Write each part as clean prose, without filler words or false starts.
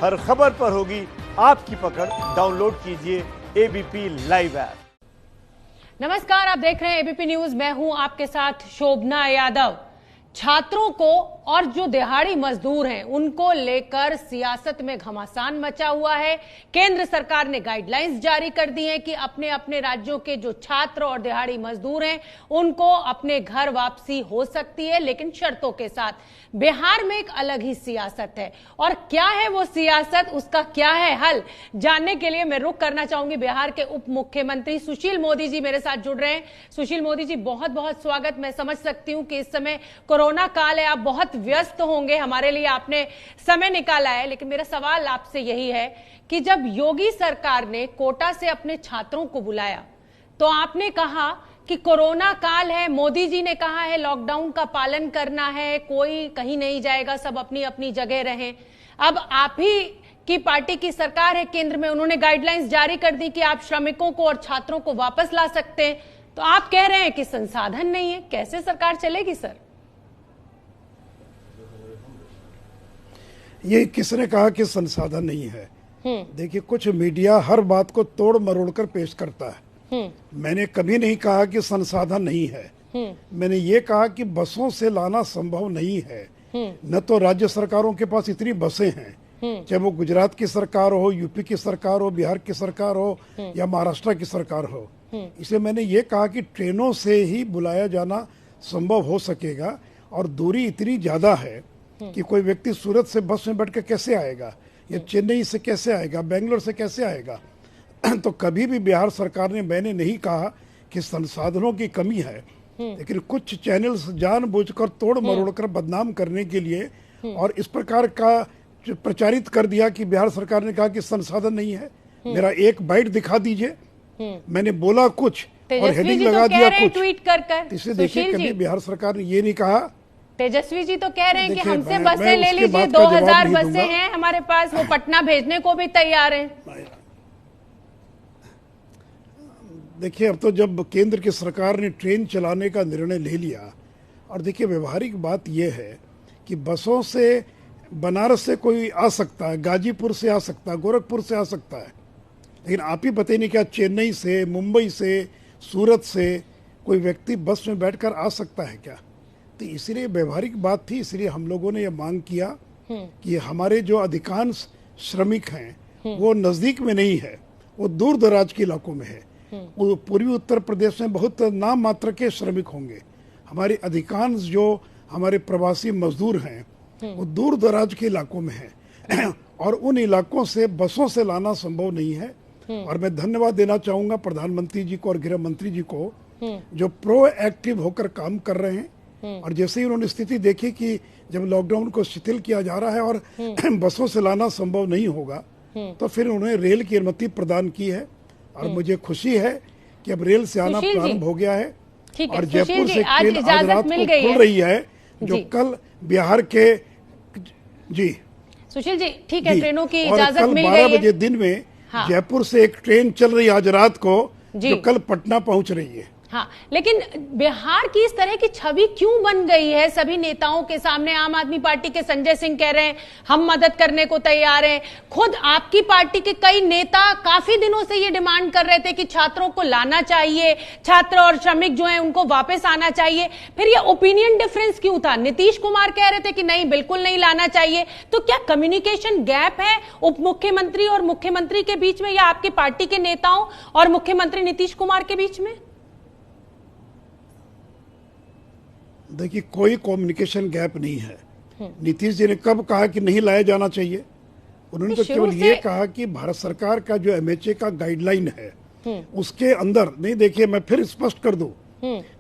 हर खबर पर होगी आपकी पकड़। डाउनलोड कीजिए एबीपी लाइव ऐप। नमस्कार, आप देख रहे हैं एबीपी न्यूज। मैं हूं आपके साथ शोभना यादव। छात्रों को और जो दिहाड़ी मजदूर हैं उनको लेकर सियासत में घमासान मचा हुआ है। केंद्र सरकार ने गाइडलाइंस जारी कर दी हैं कि अपने अपने राज्यों के जो छात्र और दिहाड़ी मजदूर हैं उनको अपने घर वापसी हो सकती है, लेकिन शर्तों के साथ। बिहार में एक अलग ही सियासत है, और क्या है वो सियासत, उसका क्या है हल, जानने के लिए मैं रुख करना चाहूंगी बिहार के उप मुख्यमंत्री सुशील मोदी जी मेरे साथ जुड़ रहे हैं। सुशील मोदी जी, बहुत बहुत स्वागत। मैं समझ सकती हूं कि इस समय कोरोना काल है, आप बहुत व्यस्त होंगे, हमारे लिए आपने समय निकाला है। लेकिन मेरा सवाल आपसे यही है कि जब योगी सरकार ने कोटा से अपने छात्रों को बुलाया तो आपने कहा कि कोरोना काल है, मोदी जी ने कहा है लॉकडाउन का पालन करना है, कोई कहीं नहीं जाएगा, सब अपनी अपनी जगह रहें। अब आप ही की पार्टी की सरकार है केंद्र में, उन्होंने गाइडलाइंस जारी कर दी कि आप श्रमिकों को और छात्रों को वापस ला सकते हैं, तो आप कह रहे हैं कि संसाधन नहीं है। कैसे सरकार चलेगी सर? ये किसने कहा कि संसाधन नहीं है? देखिए, कुछ मीडिया हर बात को तोड़ मरोड़ कर पेश करता है। मैंने कभी नहीं कहा कि संसाधन नहीं है। मैंने ये कहा कि बसों से लाना संभव नहीं है। न तो राज्य सरकारों के पास इतनी बसें हैं, चाहे वो गुजरात की सरकार हो, यूपी की सरकार हो, बिहार की सरकार हो या महाराष्ट्र की सरकार हो। इसलिए मैंने ये कहा कि ट्रेनों से ही बुलाया जाना संभव हो सकेगा, और दूरी इतनी ज्यादा है कि कोई व्यक्ति सूरत से बस में बैठ कर कैसे आएगा, या चेन्नई से कैसे आएगा, बेंगलोर से कैसे आएगा। तो कभी भी बिहार सरकार ने, मैंने नहीं कहा कि संसाधनों की कमी है, लेकिन कुछ चैनल्स जानबूझकर तोड़ मरोड़ कर बदनाम करने के लिए और इस प्रकार का प्रचारित कर दिया कि बिहार सरकार ने कहा कि संसाधन नहीं है। मेरा एक बाइट दिखा दीजिए, मैंने बोला कुछ और हेडिंग लगा दिया कुछ। ट्वीट कर इसे देखिए, कभी बिहार सरकार ने ये नहीं कहा। तेजस्वी जी तो कह रहे हैं कि हमसे बसें ले लीजिए, 2000 बसें हैं हमारे पास, वो पटना भेजने को भी तैयार हैं। देखिए, अब तो जब केंद्र की सरकार ने ट्रेन चलाने का निर्णय ले लिया, और देखिए व्यवहारिक बात यह है कि बसों से बनारस से कोई आ सकता है, गाजीपुर से आ सकता है, गोरखपुर से आ सकता है, लेकिन आप ही बताइए क्या चेन्नई से, मुंबई से, सूरत से कोई व्यक्ति बस में बैठकर आ सकता है क्या? तो इसलिए व्यवहारिक बात थी, इसलिए हम लोगों ने यह मांग किया कि हमारे जो अधिकांश श्रमिक हैं वो नजदीक में नहीं है, वो दूर दराज के इलाकों में है। वो पूर्वी उत्तर प्रदेश में बहुत नाम मात्र के श्रमिक होंगे। हमारे अधिकांश जो हमारे प्रवासी मजदूर हैं वो दूर दराज के इलाकों में है और उन इलाकों से बसों से लाना संभव नहीं है। और मैं धन्यवाद देना चाहूंगा प्रधानमंत्री जी को और गृह मंत्री जी को, जो प्रोएक्टिव होकर काम कर रहे हैं। और जैसे ही उन्होंने स्थिति देखी कि जब लॉकडाउन को शिथिल किया जा रहा है और बसों से लाना संभव नहीं होगा, तो फिर उन्होंने रेल की अनुमति प्रदान की है। और मुझे खुशी है कि अब रेल से आना प्रारंभ हो गया है, और जयपुर से ट्रेन आज रात को खुल रही है, जो कल बिहार के जी सुशील जी, ठीक है, ट्रेनों की इजाजत मिल गई है। 12 बजे दिन में जयपुर से एक ट्रेन चल रही है आज रात को, जो कल पटना पहुंच रही है। हाँ, लेकिन बिहार की इस तरह की छवि क्यों बन गई है सभी नेताओं के सामने? आम आदमी पार्टी के संजय सिंह कह रहे हैं हम मदद करने को तैयार हैं। खुद आपकी पार्टी के कई नेता काफी दिनों से ये डिमांड कर रहे थे कि छात्रों को लाना चाहिए, छात्र और श्रमिक जो हैं उनको वापस आना चाहिए। फिर ये ओपिनियन डिफरेंस क्यों था? नीतीश कुमार कह रहे थे कि नहीं, बिल्कुल नहीं लाना चाहिए। तो क्या कम्युनिकेशन गैप है उप मुख्यमंत्री और मुख्यमंत्री के बीच में, या आपकी पार्टी के नेताओं और मुख्यमंत्री नीतीश कुमार के बीच में? देखिए, कोई कम्युनिकेशन गैप नहीं है। नीतीश जी ने कब कहा कि नहीं लाया जाना चाहिए? उन्होंने तो केवल ये कहा कि भारत सरकार का जो एमएचए का गाइडलाइन है उसके अंदर नहीं। देखिए, मैं फिर स्पष्ट कर दूं,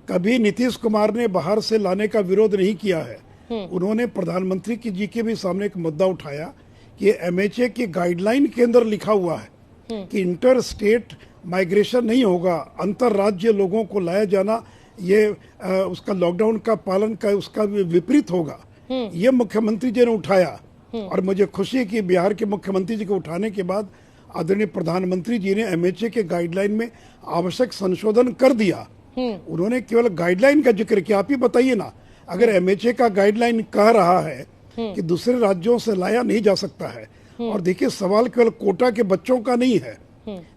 कभी नीतीश कुमार ने बाहर से लाने का विरोध नहीं किया है। उन्होंने प्रधानमंत्री जी के भी सामने एक मुद्दा उठाया कि एमएचए की गाइडलाइन के अंदर लिखा हुआ है कि इंटर स्टेट माइग्रेशन नहीं होगा, अंतर राज्य लोगों को लाया जाना ये उसका लॉकडाउन का पालन का उसका विपरीत होगा। ये मुख्यमंत्री जी ने उठाया, और मुझे खुशी है कि बिहार के मुख्यमंत्री जी को उठाने के बाद आदरणीय प्रधानमंत्री जी ने एमएचए के गाइडलाइन में आवश्यक संशोधन कर दिया। उन्होंने केवल गाइडलाइन का जिक्र किया। आप ही बताइए ना, अगर एमएचए का गाइडलाइन कह रहा है कि दूसरे राज्यों से लाया नहीं जा सकता है, और देखिए सवाल केवल कोटा के बच्चों का नहीं है,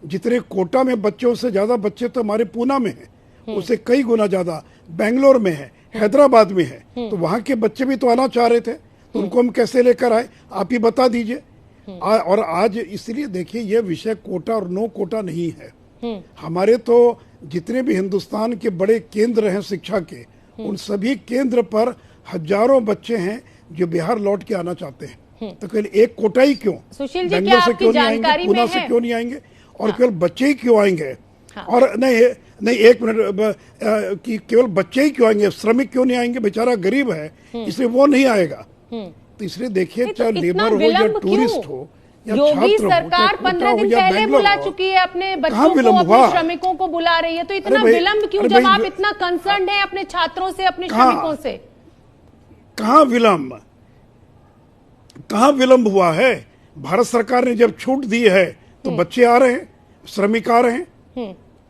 जितने कोटा में बच्चों से ज्यादा बच्चे तो हमारे पूना में हैं, उससे कई गुना ज्यादा बेंगलोर में है, हैदराबाद में है। तो वहां के बच्चे भी तो आना चाह रहे थे, तो उनको हम कैसे लेकर आए, आप ही बता दीजिए। और आज इसलिए देखिए ये विषय कोटा और नो कोटा नहीं है। हमारे तो जितने भी हिंदुस्तान के बड़े केंद्र हैं शिक्षा के, उन सभी केंद्र पर हजारों बच्चे हैं जो बिहार लौट के आना चाहते हैं। तो केवल एक कोटा ही क्यों, सुशील जी, बेंगलोर क्या से आपकी क्यों नहीं आएंगे, जानकारी पूना में से है? क्यों नहीं आएंगे, और केवल बच्चे ही क्यों आएंगे? और नहीं एक मिनट, कि केवल बच्चे ही क्यों आएंगे, श्रमिक क्यों नहीं आएंगे? बेचारा गरीब है इसलिए वो नहीं आएगा। तो इसलिए देखिए चाहे लेबर हो या टूरिस्ट हो या योगी छात्र हो, सरकार 15 दिन पहले बुला चुकी है, अपने बच्चों को, अपने श्रमिकों को बुला रही है, तो इतना विलंब क्यों जब आप इतना कंसर्न है अपने छात्रों से, अपने श्रमिकों से? कहाँ विलंब हुआ है? भारत सरकार ने जब छूट दी है तो बच्चे आ रहे हैं, श्रमिक आ रहे हैं।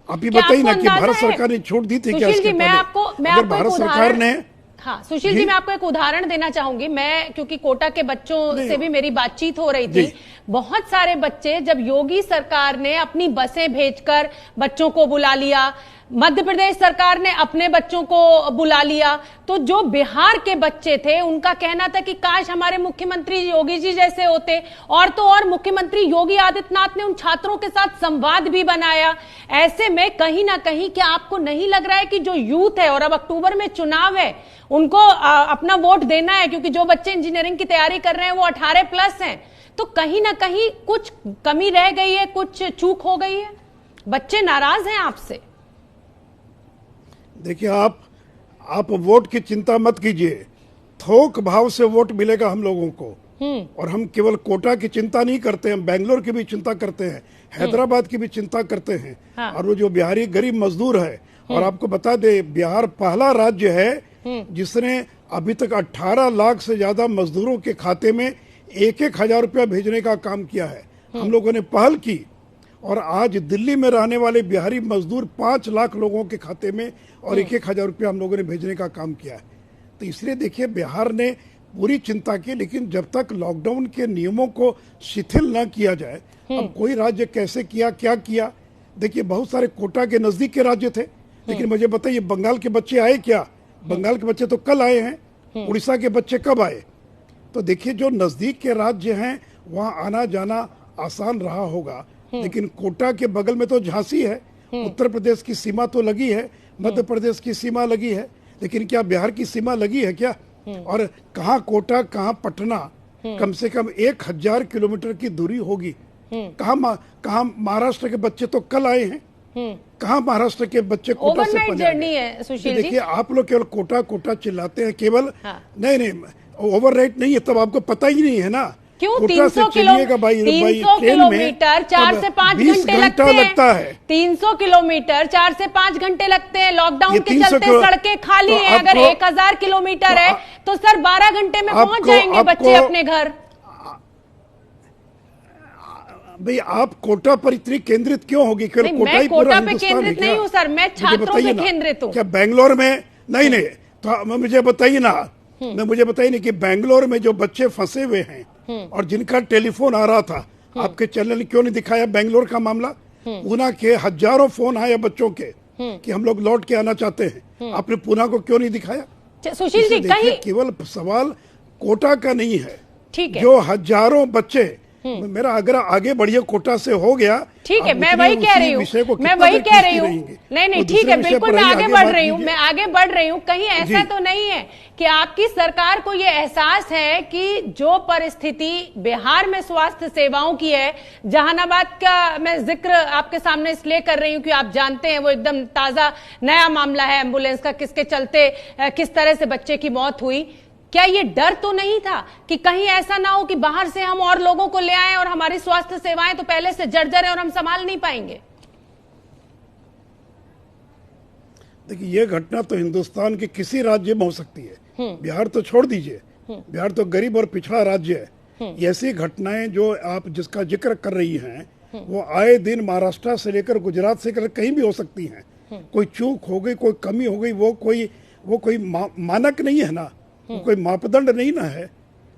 आप ही बताइए ना कि भारत सरकार ने छूट दी थी क्या इसके पहले? अगर भारत सरकार ने, हाँ सुशील जी, मैं आपको एक उदाहरण देना चाहूंगी। मैं क्योंकि कोटा के बच्चों से भी मेरी बातचीत हो रही थी, बहुत सारे बच्चे जब योगी सरकार ने अपनी बसें भेजकर बच्चों को बुला लिया, मध्य प्रदेश सरकार ने अपने बच्चों को बुला लिया, तो जो बिहार के बच्चे थे उनका कहना था कि काश हमारे मुख्यमंत्री योगी जी जैसे होते। और तो और मुख्यमंत्री योगी आदित्यनाथ ने उन छात्रों के साथ संवाद भी बनाया। ऐसे में कहीं ना कहीं क्या आपको नहीं लग रहा है कि जो यूथ है, और अब अक्टूबर में चुनाव है, उनको अपना वोट देना है, क्योंकि जो बच्चे इंजीनियरिंग की तैयारी कर रहे हैं वो 18+ हैं, तो कहीं ना कहीं कुछ कमी रह गई है, कुछ चूक हो गई है, बच्चे नाराज हैं आपसे? देखिए आप वोट की चिंता मत कीजिए, थोक भाव से वोट मिलेगा हम लोगों को। और हम केवल कोटा की चिंता नहीं करते हैं, बेंगलोर की भी चिंता करते हैं, हैदराबाद की भी चिंता करते हैं। हाँ। और वो जो बिहारी गरीब मजदूर है, और आपको बता दे बिहार पहला राज्य है जिसने अभी तक 18 लाख से ज्यादा मजदूरों के खाते में 1-1 हजार रुपया भेजने का काम किया है। हम लोगों ने पहल की, और आज दिल्ली में रहने वाले बिहारी मजदूर 5 लाख लोगों के खाते में और 1-1 हजार रुपया हम लोगों ने भेजने का काम किया है। तो इसलिए देखिए बिहार ने पूरी चिंता की, लेकिन जब तक लॉकडाउन के नियमों को शिथिल न किया जाए, अब कोई राज्य कैसे किया, क्या किया? देखिए बहुत सारे कोटा के नजदीक के राज्य थे, लेकिन मुझे बताइए बंगाल के बच्चे आए क्या? बंगाल के बच्चे तो कल आए हैं, उड़ीसा के बच्चे कब आए? तो देखिए जो नजदीक के राज्य हैं वहां आना जाना आसान रहा होगा, लेकिन कोटा के बगल में तो झांसी है, उत्तर प्रदेश की सीमा तो लगी है, मध्य प्रदेश की सीमा लगी है, लेकिन क्या बिहार की सीमा लगी है क्या? और कहाँ कोटा कहाँ पटना, कम से कम 1000 किलोमीटर की दूरी होगी। कहाँ महाराष्ट्र के बच्चे तो कल आए हैं, कहाँ महाराष्ट्र के बच्चे कोटा से पहुंचे? जर्नी है सुशील जी। देखिए आप लोग केवल कोटा कोटा चिल्लाते हैं केवल। हाँ। नहीं ओवरराइट नहीं है, तब आपको पता ही नहीं है ना। क्यों 300 किलोमीटर 4 से 5 घंटे लगता है। 300 किलोमीटर 4 से 5 घंटे लगते हैं। लॉकडाउन के चलते सड़कें खाली हैं। अगर 1000 किलोमीटर है तो सर 12 घंटे में पहुंच जाएंगे बच्चे अपने घर। भाई आप कोटा पर इतनी केंद्रित क्यों होगी? मैं कोटा पे केंद्रित नहीं हूं सर, मैं छात्रों पे केंद्रित हूं। क्या बेंगलोर में नहीं तो मुझे बताइए ना, मुझे बताइए ना कि बेंगलोर में जो बच्चे फंसे हुए हैं और जिनका टेलीफोन आ रहा था, आपके चैनल ने क्यों नहीं दिखाया बेंगलोर का मामला? पूना के हजारों फोन आए बच्चों के कि हम लोग लौट के आना चाहते हैं, आपने पूना को क्यों नहीं दिखाया? सुशील जी कहीं केवल सवाल कोटा का नहीं है, ठीक है, जो हजारों बच्चे मेरा अगर आगे बढ़िए कोटा से हो गया, ठीक है, मैं वही कह रही हूँ, मैं वही कह रही हूँ। नहीं ठीक है, बिल्कुल मैं आगे बढ़ रही हूँ, मैं आगे बढ़ रही हूँ। कहीं ऐसा तो नहीं है कि आपकी सरकार को ये एहसास है कि जो परिस्थिति बिहार में स्वास्थ्य सेवाओं की है, जहानाबाद का मैं जिक्र आपके सामने इसलिए कर रही हूँ कि आप जानते हैं वो एकदम ताजा नया मामला है एम्बुलेंस का, किसके चलते किस तरह से बच्चे की मौत हुई। क्या ये डर तो नहीं था कि कहीं ऐसा ना हो कि बाहर से हम और लोगों को ले आए और हमारी स्वास्थ्य सेवाएं तो पहले से जर्जर है और हम संभाल नहीं पाएंगे? देखिए ये घटना तो हिंदुस्तान के किसी राज्य में हो सकती है, बिहार तो छोड़ दीजिए, बिहार तो गरीब और पिछड़ा राज्य है। ऐसी घटनाएं जो आप जिसका जिक्र कर रही हैं वो आए दिन महाराष्ट्र से लेकर गुजरात से लेकर कहीं भी हो सकती हैं। कोई चूक हो गई, कोई कमी हो गई, वो कोई मानक नहीं है ना, कोई मापदंड नहीं ना है।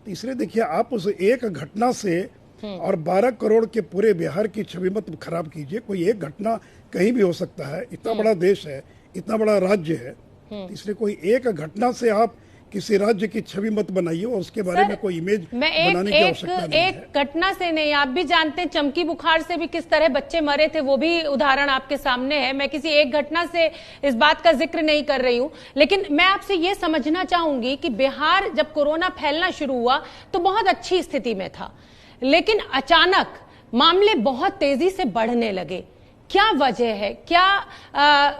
तो इसलिए देखिए आप उस एक घटना से और 12 करोड़ के पूरे बिहार की छवि मत खराब कीजिए। कोई एक घटना कहीं भी हो सकता है, इतना बड़ा देश है, इतना बड़ा राज्य है, तो इसलिए कोई एक घटना से आप किसी राज्य की छवि मत बनाइए और उसके बारे में कोई इमेज बनाने की आवश्यकता नहीं है। एक घटना से नहीं, आप भी जानते हैं चमकी बुखार से भी किस तरह बच्चे मरे थे, वो भी उदाहरण आपके सामने है। मैं किसी एक घटना से इस बात का जिक्र नहीं कर रही हूं, लेकिन मैं आपसे ये समझना चाहूंगी कि बिहार जब कोरोना फैलना शुरू हुआ तो बहुत अच्छी स्थिति में था, लेकिन अचानक मामले बहुत तेजी से बढ़ने लगे। क्या वजह है? क्या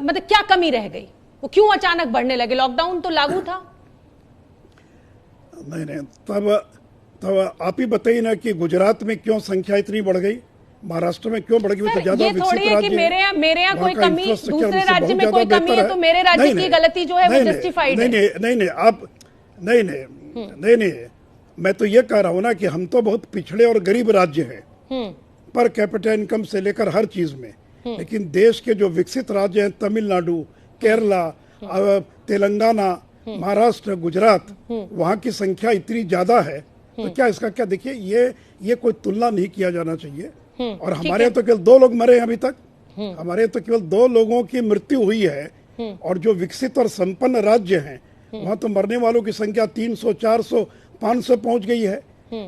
मतलब क्या कमी रह गई? वो क्यों अचानक बढ़ने लगे? लॉकडाउन तो लागू था। नहीं, तब आप ही बताइए ना कि गुजरात में क्यों संख्या इतनी बढ़ गई, महाराष्ट्र में क्यों बढ़ गई? तो ज्यादा विकसित राज्य है कि मेरे यहाँ कोई कमी, दूसरे राज्य में कोई कमी है तो मेरे राज्य की गलती जो है वो जस्टिफाइड है। नहीं, मैं तो ये कह रहा हूँ ना कि हम तो बहुत पिछड़े और गरीब राज्य हैं पर कैपिटा इनकम से लेकर हर चीज में, लेकिन देश के जो विकसित राज्य हैं, तमिलनाडु, केरला, तेलंगाना, महाराष्ट्र, गुजरात, वहां की संख्या इतनी ज्यादा है, तो क्या इसका क्या? देखिए, ये कोई तुलना नहीं किया जाना चाहिए। और हमारे यहाँ तो केवल 2 लोग मरे हैं अभी तक, हमारे तो केवल 2 लोगों की मृत्यु हुई है, और जो विकसित और संपन्न राज्य हैं वहां तो मरने वालों की संख्या 300, 400, 500 पहुंच गई है।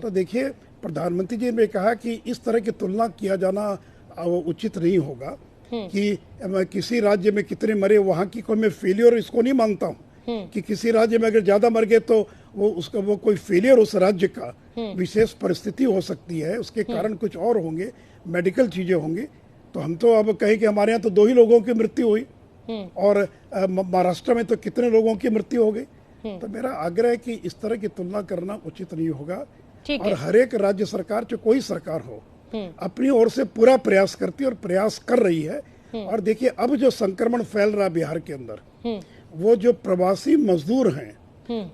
तो देखिए, प्रधानमंत्री जी ने कहा कि इस तरह की तुलना किया जाना उचित नहीं होगा कि किसी राज्य में कितने मरे, वहां की कोई मैं फेलियर इसको नहीं मानता हूँ कि किसी राज्य में अगर ज्यादा मर गए तो वो कोई फेलियर उस राज्य का विशेष परिस्थिति हो सकती है, उसके कारण कुछ और होंगे, मेडिकल चीजें होंगी। तो हम तो अब कहें कि हमारे यहाँ तो 2 ही लोगों की मृत्यु हुई और महाराष्ट्र में तो कितने लोगों की मृत्यु हो गई। तो मेरा आग्रह है कि इस तरह की तुलना करना उचित नहीं होगा। और हर एक राज्य सरकार, जो कोई सरकार हो, अपनी ओर से पूरा प्रयास करती है और प्रयास कर रही है। और देखिए, अब जो संक्रमण फैल रहा बिहार के अंदर, वो जो प्रवासी मजदूर हैं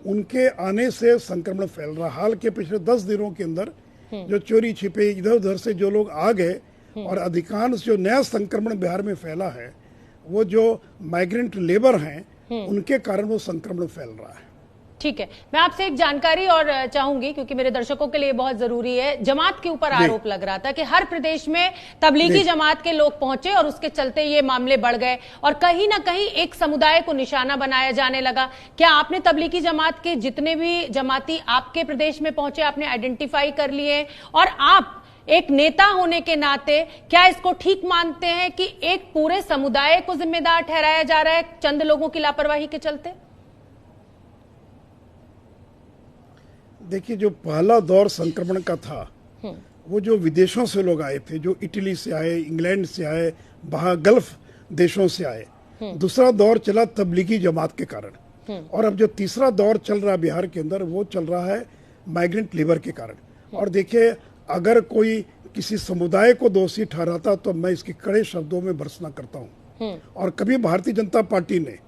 उनके आने से संक्रमण फैल रहा। हाल के पिछले 10 दिनों के अंदर जो चोरी छिपे इधर उधर से जो लोग आ गए, और अधिकांश जो नया संक्रमण बिहार में फैला है वो जो माइग्रेंट लेबर हैं उनके कारण वो संक्रमण फैल रहा है। ठीक है, मैं आपसे एक जानकारी और चाहूंगी क्योंकि मेरे दर्शकों के लिए बहुत जरूरी है। जमात के ऊपर आरोप लग रहा था कि हर प्रदेश में तबलीगी जमात के लोग पहुंचे और उसके चलते ये मामले बढ़ गए और कहीं ना कहीं एक समुदाय को निशाना बनाया जाने लगा। क्या आपने तबलीगी जमात के जितने भी जमाती आपके प्रदेश में पहुंचे आपने आइडेंटिफाई कर लिए, और आप एक नेता होने के नाते क्या इसको ठीक मानते हैं कि एक पूरे समुदाय को जिम्मेदार ठहराया जा रहा है चंद लोगों की लापरवाही के चलते? देखिए, जो पहला दौर संक्रमण का था वो जो विदेशों से लोग आए थे, जो इटली से आए, इंग्लैंड से आए, बाहर गल्फ देशों से आए। दूसरा दौर चला तबलीगी जमात के कारण, और अब जो तीसरा दौर चल रहा है बिहार के अंदर वो चल रहा है माइग्रेंट लेबर के कारण। और देखिए, अगर कोई किसी समुदाय को दोषी ठहराता तो मैं इसके कड़े शब्दों में भर्त्सना करता हूँ। और कभी भारतीय जनता पार्टी ने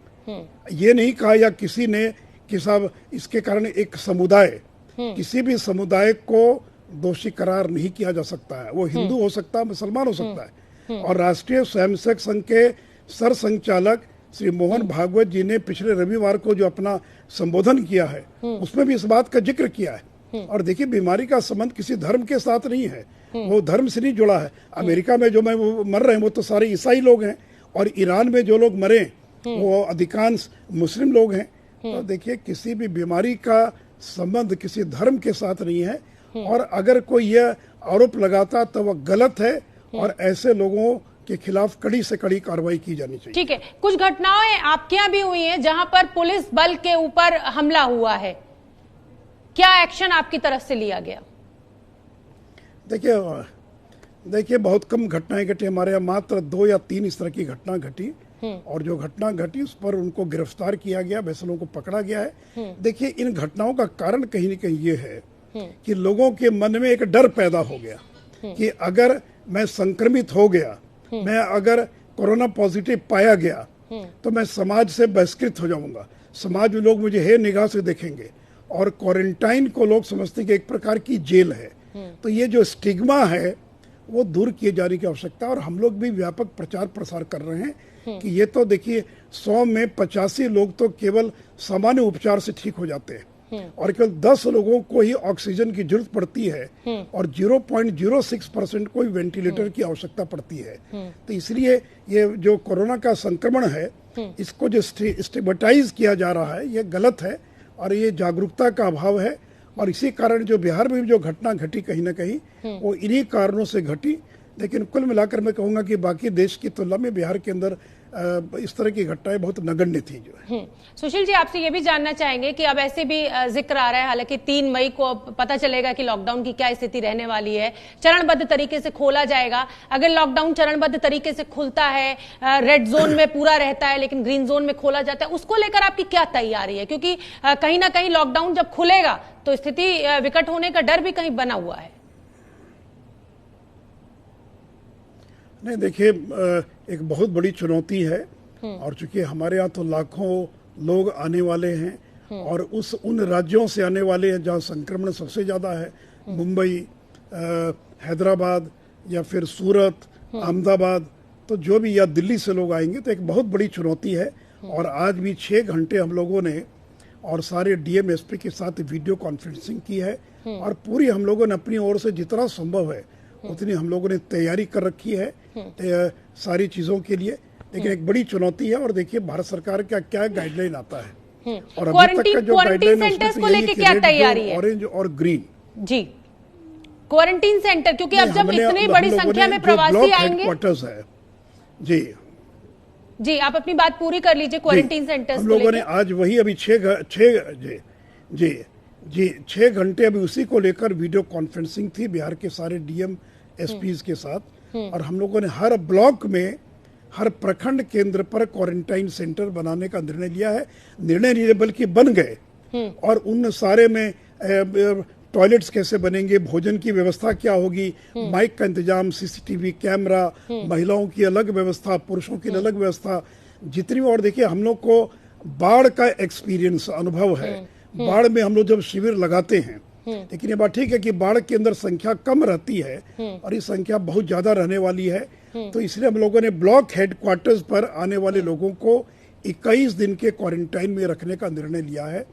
ये नहीं कहा या किसी ने कि साहब इसके कारण एक समुदाय, किसी भी समुदाय को दोषी करार नहीं किया जा सकता है। वो हिंदू हो सकता है, मुसलमान हो सकता है। और राष्ट्रीय स्वयंसेवक संघ के सर संचालक श्री मोहन भागवत जी ने पिछले रविवार को जो अपना संबोधन किया है उसमें भी इस बात का जिक्र किया है। और देखिए, बीमारी का संबंध किसी धर्म के साथ नहीं है, वो धर्म से नहीं जुड़ा है। अमेरिका में जो मर रहे हैं वो तो सारे ईसाई लोग हैं, और ईरान में जो लोग मरे वो अधिकांश मुस्लिम लोग हैं। तो देखिए, किसी भी बीमारी का संबंध किसी धर्म के साथ नहीं है, और अगर कोई यह आरोप लगाता तो वह गलत है, और ऐसे लोगों के खिलाफ कड़ी से कड़ी कार्रवाई की जानी चाहिए। ठीक है, कुछ घटनाएं आपके यहाँ भी हुई हैं जहां पर पुलिस बल के ऊपर हमला हुआ है, क्या एक्शन आपकी तरफ से लिया गया? देखिए, बहुत कम घटनाएं घटी हमारे यहाँ, मात्र 2 या 3 इस तरह की घटना घटी, और जो घटना घटी उस पर उनको गिरफ्तार किया गया, वैसलों को पकड़ा गया है। देखिए, इन घटनाओं का कारण कहीं न कहीं ये है कि लोगों के मन में एक डर पैदा हो गया कि अगर मैं संक्रमित हो गया, मैं अगर कोरोना पॉजिटिव पाया गया तो मैं समाज से बहिष्कृत हो जाऊंगा, समाज में लोग मुझे हे निगाह से देखेंगे, और क्वारंटाइन को लोग समझते हैं कि एक प्रकार की जेल है। तो ये जो स्टिग्मा है वो दूर किए जाने की आवश्यकता, और हम लोग भी व्यापक प्रचार प्रसार कर रहे हैं कि ये तो देखिए 100 में 85 लोग तो केवल सामान्य उपचार से ठीक हो जाते हैं, और केवल 10 लोगों को ही ऑक्सीजन की जरूरत पड़ती है और 0.06% को ही वेंटिलेटर की आवश्यकता पड़ती है। तो इसलिए ये जो कोरोना का संक्रमण है, इसको जो स्टिग्मेटाइज किया जा रहा है, ये गलत है और ये जागरूकता का अभाव है। और इसी कारण जो बिहार में जो घटना घटी कहीं ना कहीं वो इन्हीं कारणों से घटी। लेकिन कुल मिलाकर मैं कहूँगा कि बाकी देश की तुलना में बिहार के अंदर इस तरह की घटनाएं बहुत नगण्य थी जो है। सुशील जी, आपसे ये भी जानना चाहेंगे कि अब ऐसे भी जिक्र आ रहा है, हालांकि 3 मई को पता चलेगा कि लॉकडाउन की क्या स्थिति रहने वाली है, चरणबद्ध तरीके से खोला जाएगा। अगर लॉकडाउन चरणबद्ध तरीके से खुलता है, रेड जोन में पूरा रहता है लेकिन ग्रीन जोन में खोला जाता है, उसको लेकर आपकी क्या तैयारी है? क्योंकि कहीं ना कहीं लॉकडाउन जब खुलेगा तो स्थिति विकट होने का डर भी कहीं बना हुआ है। नहीं, देखिए, एक बहुत बड़ी चुनौती है और चूंकि हमारे यहाँ तो लाखों लोग आने वाले हैं और उन राज्यों से आने वाले हैं जहाँ संक्रमण सबसे ज्यादा है, मुंबई, हैदराबाद या फिर सूरत, अहमदाबाद, तो जो भी, या दिल्ली से लोग आएंगे, तो एक बहुत बड़ी चुनौती है। और आज भी 6 घंटे हम लोगों ने और सारे डीएम एसपी के साथ वीडियो कॉन्फ्रेंसिंग की है और पूरी हम लोगों ने अपनी ओर से जितना संभव है उतनी हम लोगों ने तैयारी कर रखी है सारी चीजों के लिए। लेकिन एक बड़ी चुनौती है और देखिए भारत सरकार का क्या गाइडलाइन आता है और अभी तक का जो गाइडलाइन है उसमें तो यही क्या तैयारी है? ऑरेंज और ग्रीन जी, क्वारंटीन सेंटर, क्योंकि अब जब इतनी बड़ी संख्या में प्रवासी आएंगे। हेडक्वार्टर्स है जी, आप अपनी बात पूरी कर लीजिए। क्वारंटीन सेंटर्स हम लोगों ने आज वही अभी 6 घंटे अभी उसी को लेकर वीडियो कॉन्फ्रेंसिंग थी बिहार के सारे डीएम एसपीज के साथ और हम लोगों ने हर ब्लॉक में, हर प्रखंड केंद्र पर क्वारंटाइन सेंटर बनाने का निर्णय लिया है। निर्णय नहीं बल्कि बन गए और उन सारे में टॉयलेट्स कैसे बनेंगे, भोजन की व्यवस्था क्या होगी, माइक का इंतजाम, सीसीटीवी कैमरा, महिलाओं की अलग व्यवस्था, पुरुषों की अलग व्यवस्था, जितनी। और देखिए हम लोग को बाढ़ का एक्सपीरियंस, अनुभव है। बाढ़ में हम लोग जब शिविर लगाते हैं, लेकिन ये बात ठीक है कि बाढ़ के अंदर संख्या कम रहती है और ये संख्या बहुत ज्यादा रहने वाली है। तो इसलिए हम लोगों ने ब्लॉक हेडक्वार्टर्स पर आने वाले लोगों को 21 दिन के क्वारंटाइन में रखने का निर्णय लिया है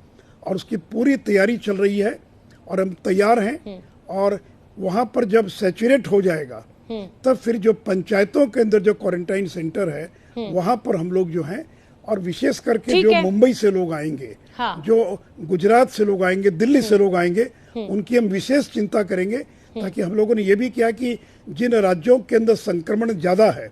और उसकी पूरी तैयारी चल रही है और हम तैयार हैं। और वहां पर जब सैचुरेट हो जाएगा तब फिर जो पंचायतों के अंदर जो क्वारंटाइन सेंटर है वहां पर हम लोग जो हैं, और विशेष करके जो मुंबई से लोग आएंगे, जो गुजरात से लोग आएंगे, दिल्ली से लोग आएंगे, उनकी हम विशेष चिंता करेंगे। ताकि हम लोगों ने ये भी किया कि जिन राज्यों के अंदर संक्रमण ज्यादा है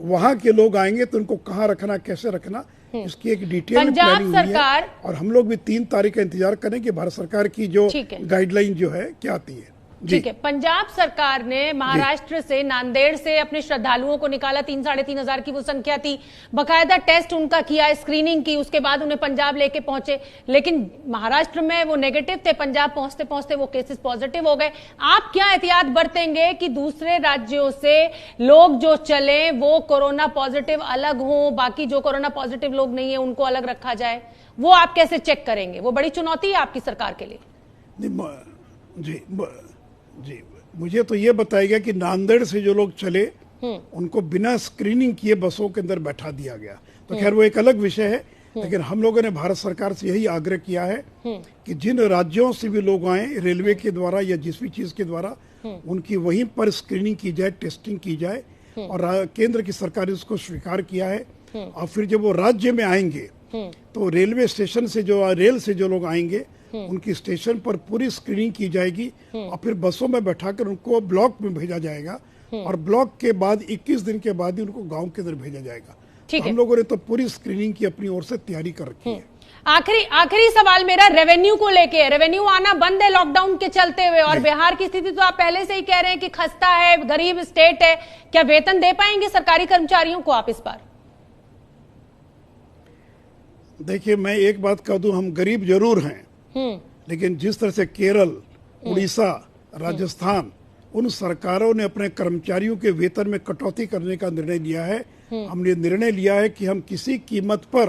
वहां के लोग आएंगे तो उनको कहाँ रखना, कैसे रखना, इसकी एक डिटेल प्लानिंग हुई है। और हम लोग भी 3 तारीख का इंतजार करें कि भारत सरकार की जो गाइडलाइन जो है क्या आती है। ठीक है, पंजाब सरकार ने महाराष्ट्र से, नांदेड़ से अपने श्रद्धालुओं को निकाला। 3-3.5 हजार की वो संख्या थी। बकायदा टेस्ट उनका किया, स्क्रीनिंग की, उसके बाद उन्हें पंजाब लेके पहुंचे। लेकिन महाराष्ट्र में वो नेगेटिव थे, पंजाब पहुंचते पहुंचते वो केसेस पॉजिटिव हो गए। आप क्या एहतियात बरतेंगे कि दूसरे राज्यों से लोग जो चले वो कोरोना पॉजिटिव अलग हो, बाकी जो कोरोना पॉजिटिव लोग नहीं है उनको अलग रखा जाए? वो आप कैसे चेक करेंगे? वो बड़ी चुनौती है आपकी सरकार के लिए। जी, मुझे तो ये बताया गया कि नांदेड़ से जो लोग चले उनको बिना स्क्रीनिंग किए बसों के अंदर बैठा दिया गया। तो खैर वो एक अलग विषय है, लेकिन हम लोगों ने भारत सरकार से यही आग्रह किया है कि जिन राज्यों से भी लोग आए, रेलवे के द्वारा या जिस भी चीज के द्वारा, उनकी वहीं पर स्क्रीनिंग की जाए, टेस्टिंग की जाए। और केंद्र की सरकार ने उसको स्वीकार किया है। और फिर जब वो राज्य में आएंगे तो रेलवे स्टेशन से रेल से जो लोग आएंगे उनकी स्टेशन पर पूरी स्क्रीनिंग की जाएगी और फिर बसों में बैठाकर उनको ब्लॉक में भेजा जाएगा और ब्लॉक के बाद 21 दिन के बाद ही उनको गांव के अंदर भेजा जाएगा। तो हम लोगों ने तो पूरी स्क्रीनिंग की अपनी ओर से तैयारी कर रखी है। आखिरी सवाल मेरा रेवेन्यू को लेके है। रेवेन्यू आना बंद है लॉकडाउन के चलते हुए और बिहार की स्थिति तो आप पहले से ही कह रहे हैं कि खस्ता है, गरीब स्टेट है। क्या वेतन दे पाएंगे सरकारी कर्मचारियों को आप इस बार? देखिए, मैं एक बात कह दूं, हम गरीब जरूर हैं, लेकिन जिस तरह से केरल, उड़ीसा, राजस्थान, उन सरकारों ने अपने कर्मचारियों के वेतन में कटौती करने का निर्णय लिया है। हमने निर्णय लिया है कि हम किसी कीमत पर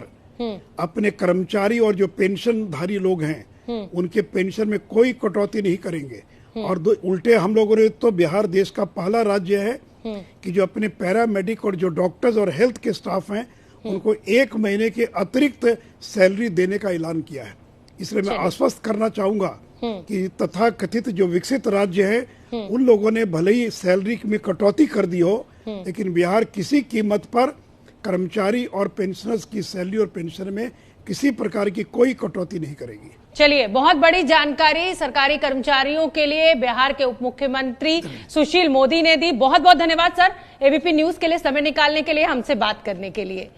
अपने कर्मचारी और जो पेंशनधारी लोग हैं उनके पेंशन में कोई कटौती नहीं करेंगे। और उल्टे हम लोगों ने तो बिहार देश का पहला राज्य है कि जो अपने पैरामेडिक और जो डॉक्टर्स और हेल्थ के स्टाफ हैं उनको 1 महीने के अतिरिक्त सैलरी देने का ऐलान किया है। इसलिए मैं आश्वस्त करना चाहूंगा कि तथा कथित जो विकसित राज्य है उन लोगों ने भले ही सैलरी में कटौती कर दी हो, लेकिन बिहार किसी कीमत पर कर्मचारी और पेंशनर्स की सैलरी और पेंशन में किसी प्रकार की कोई कटौती नहीं करेगी। चलिए, बहुत बड़ी जानकारी सरकारी कर्मचारियों के लिए बिहार के उप मुख्यमंत्री सुशील मोदी ने दी। बहुत बहुत धन्यवाद सर, एबीपी न्यूज के लिए समय निकालने के लिए, हमसे बात करने के लिए।